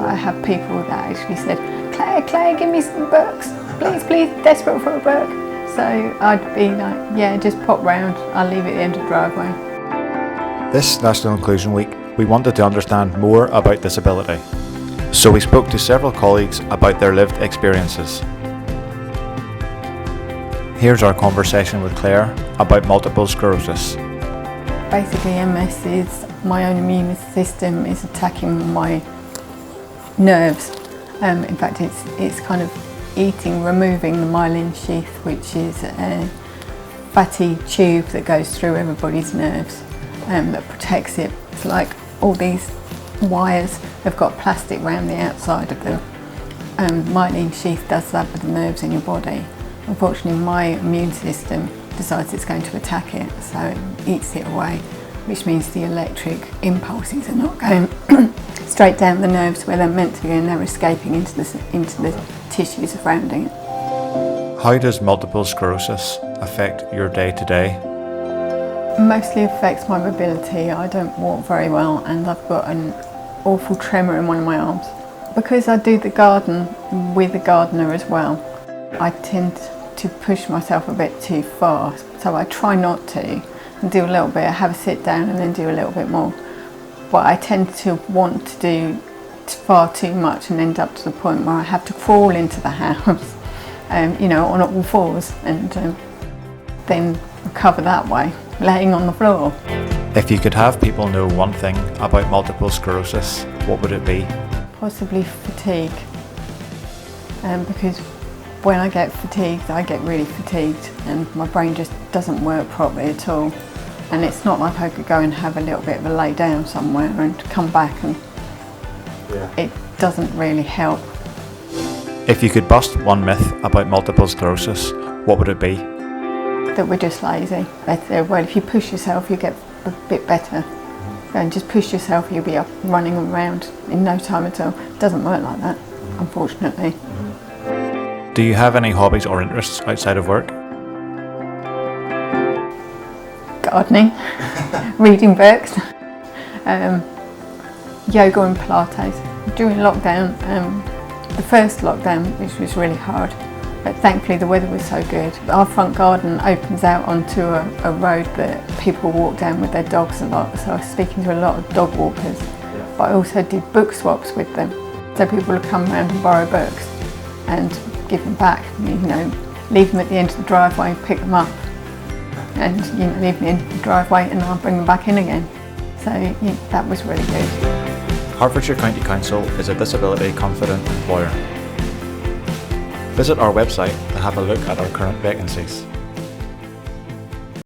But I have people that actually said, Claire, give me some books, please, desperate for a book. So I'd be like, yeah, just pop round, I'll leave it at the end of the driveway. This National Inclusion Week, we wanted to understand more about disability. So we spoke to several colleagues about their lived experiences. Here's our conversation with Clare about multiple sclerosis. Basically, MS is my own immune system is attacking my nerves. In fact, it's kind of removing the myelin sheath, which is a fatty tube that goes through everybody's nerves that protects it. It's like all these wires have got plastic around the outside of them. Myelin sheath does that with the nerves in your body. Unfortunately, my immune system decides it's going to attack it, so it eats it away, which means the electric impulses are not going straight down the nerves where they're meant to be, and they're escaping into the tissue surrounding it. How does multiple sclerosis affect your day-to-day? Mostly affects my mobility. I don't walk very well, and I've got an awful tremor in one of my arms. Because I do the garden with a gardener as well, I tend to push myself a bit too far, so I try not to and do a little bit, have a sit down and then do a little bit more. But I tend to want to do far too much and end up to the point where I have to crawl into the house, on all fours, and then recover that way, laying on the floor. If you could have people know one thing about multiple sclerosis, what would it be? Possibly fatigue, because when I get fatigued, I get really fatigued and my brain just doesn't work properly at all. And it's not like I could go and have a little bit of a lay down somewhere and come back, and it doesn't really help. If you could bust one myth about multiple sclerosis, what would it be? That we're just lazy. Well, if you push yourself, you get a bit better. And just push yourself, you'll be up running around in no time at all. It doesn't work like that, unfortunately. Do you have any hobbies or interests outside of work? Gardening, reading books, yoga and Pilates. During lockdown, the first lockdown, which was really hard, but thankfully the weather was so good. Our front garden opens out onto a road that people walk down with their dogs a lot, so I was speaking to a lot of dog walkers, but I also did book swaps with them. So people would come around and borrow books and give them back, leave them at the end of the driveway, pick them up, and leave them at the end of the driveway, and I'll bring them back in again. So that was really good. Hertfordshire County Council is a disability confident employer. Visit our website to have a look at our current vacancies.